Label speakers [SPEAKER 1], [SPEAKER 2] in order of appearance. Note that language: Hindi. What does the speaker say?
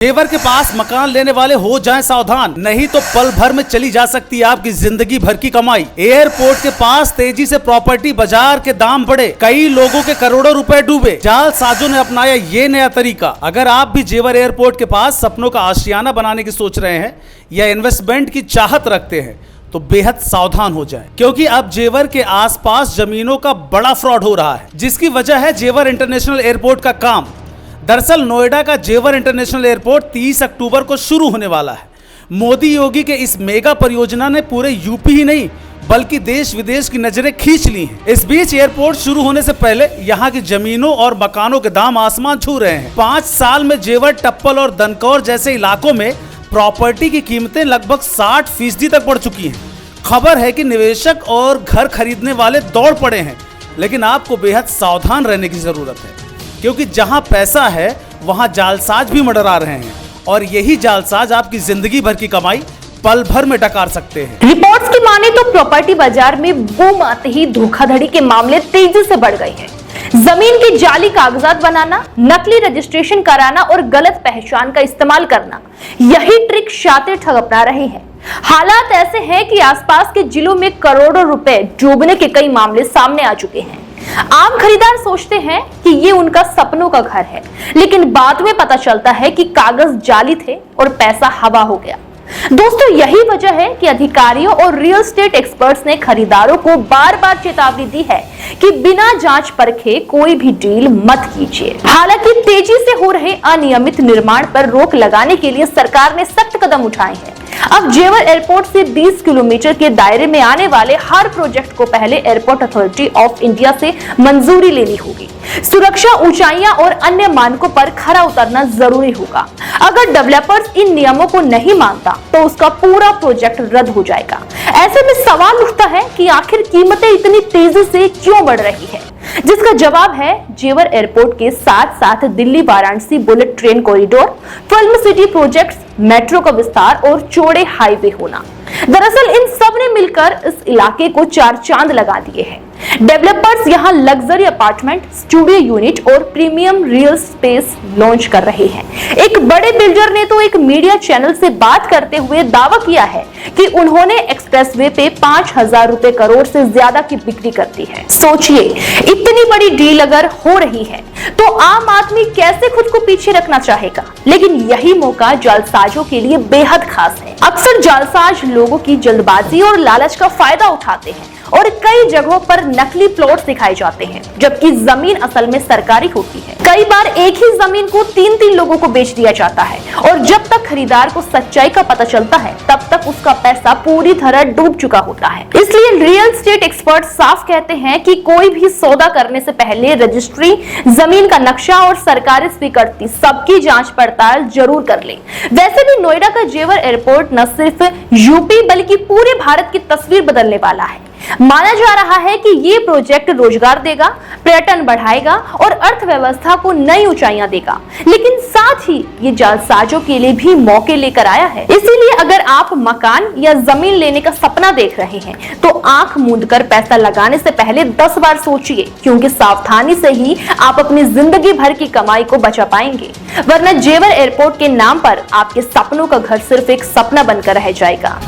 [SPEAKER 1] जेवर के पास मकान लेने वाले हो जाएं सावधान, नहीं तो पल भर में चली जा सकती है आपकी जिंदगी भर की कमाई। एयरपोर्ट के पास तेजी से प्रॉपर्टी बाजार के दाम बढ़े, कई लोगों के करोड़ों रुपए डूबे। जालसाजों ने अपनाया ये नया तरीका। अगर आप भी जेवर एयरपोर्ट के पास सपनों का आशियाना बनाने की सोच रहे हैं या इन्वेस्टमेंट की चाहत रखते हैं तो बेहद सावधान हो जाएं, क्योंकि अब जेवर के आसपास जमीनों का बड़ा फ्रॉड हो रहा है, जिसकी वजह है जेवर इंटरनेशनल एयरपोर्ट का काम। दरअसल नोएडा का जेवर इंटरनेशनल एयरपोर्ट 30 अक्टूबर को शुरू होने वाला है। मोदी योगी के इस मेगा परियोजना ने पूरे यूपी ही नहीं बल्कि देश विदेश की नजरें खींच ली हैं। इस बीच एयरपोर्ट शुरू होने से पहले यहाँ की जमीनों और मकानों के दाम आसमान छू रहे हैं। 5 साल में जेवर, टप्पल और दनकौर जैसे इलाकों में प्रॉपर्टी की कीमतें लगभग 60% तक बढ़ चुकी हैं। खबर है कि निवेशक और घर खरीदने वाले दौड़ पड़े हैं, लेकिन आपको बेहद सावधान रहने की जरूरत है, क्योंकि जहां पैसा है वहां जालसाज भी मंडरा रहे हैं और यही जालसाज आपकी जिंदगी भर की कमाई पल भर में डकार सकते हैं।
[SPEAKER 2] रिपोर्ट्स की माने तो प्रॉपर्टी बाजार में बूम आते ही धोखाधड़ी के मामले तेजी से बढ़ गए हैं। जमीन के जाली कागजात बनाना, नकली रजिस्ट्रेशन कराना और गलत पहचान का इस्तेमाल करना, यही ट्रिक शातिर ठग अपना रहे हैं। हालात ऐसे हैं कि आसपास के जिलों में करोड़ों रुपए डूबने के कई मामले सामने आ चुके हैं। आम खरीदार सोचते हैं कि ये उनका सपनों का घर है, लेकिन बाद में पता चलता है कि कागज जाली थे और पैसा हवा हो गया। दोस्तों, यही वजह है कि अधिकारियों और रियल एस्टेट एक्सपर्ट्स ने खरीदारों को बार बार चेतावनी दी है कि बिना जांच परखे कोई भी डील मत कीजिए। हालांकि तेजी से हो रहे अनियमित निर्माण पर रोक लगाने के लिए सरकार ने सख्त कदम उठाए हैं। अब जेवर एयरपोर्ट से 20 किलोमीटर के दायरे में आने वाले हर प्रोजेक्ट को पहले एयरपोर्ट अथॉरिटी ऑफ इंडिया से मंजूरी लेनी होगी। सुरक्षा, ऊंचाइयां और अन्य मानकों पर खरा उतरना जरूरी होगा। अगर डेवलपर्स इन नियमों को नहीं मानता तो उसका पूरा प्रोजेक्ट रद्द हो जाएगा। ऐसे में सवाल उठता है कि आखिर कीमतें इतनी तेजी से क्यों बढ़ रही है, जिसका जवाब है जेवर एयरपोर्ट के साथ साथ Delhi Varanasi bullet train corridor, film city projects, metro का विस्तार और चौड़े हाईवे होना। दरअसल इन सब ने मिलकर इस इलाके को 4 चांद लगा दिए हैं। डेवलपर्स यहां लग्जरी अपार्टमेंट, स्टूडियो यूनिट और प्रीमियम रियल स्पेस लॉन्च कर रहे हैं। एक बड़े बिल्डर ने तो एक मीडिया चैनल से बात करते हुए दावा किया है कि उन्होंने एक्सप्रेसवे पे 5000 रुपए करोड़ से ज्यादा की बिक्री कर दी है। सोचिए, इतनी बड़ी डील अगर हो रही है तो आम आदमी कैसे खुद को पीछे रखना चाहेगा। लेकिन यही मौका जालसाजों के लिए बेहद खास है। अक्सर जालसाज लोगों की जल्दबाजी और लालच का फायदा उठाते हैं और कई जगहों पर नकली प्लॉट्स दिखाए जाते हैं, जबकि जमीन असल में सरकारी होती है। कई बार एक ही जमीन को 3-3 लोगों को बेच दिया जाता है और जब तक खरीदार को सच्चाई का पता चलता है तब तक उसका पैसा पूरी तरह डूब चुका होता है। इसलिए रियल एस्टेट एक्सपर्ट साफ कहते हैं कि कोई भी सौदा करने से पहले रजिस्ट्री, जमीन का नक्शा और सरकारी स्वीकृति सबकी जांच पड़ताल जरूर कर ले। वैसे भी नोएडा का जेवर एयरपोर्ट न सिर्फ यूपी बल्कि पूरे भारत की तस्वीर बदलने वाला है। माना जा रहा है कि ये प्रोजेक्ट रोजगार देगा, पर्यटन बढ़ाएगा और अर्थव्यवस्था को नई ऊंचाइयां देगा, लेकिन साथ ही ये जालसाजों के लिए भी मौके लेकर आया है। इसीलिए अगर आप मकान या जमीन लेने का सपना देख रहे हैं तो आंख मूंदकर पैसा लगाने से पहले 10 बार सोचिए, क्योंकि सावधानी से ही आप अपनी जिंदगी भर की कमाई को बचा पाएंगे, वरना जेवर एयरपोर्ट के नाम पर आपके सपनों का घर सिर्फ एक सपना बनकर रह जाएगा।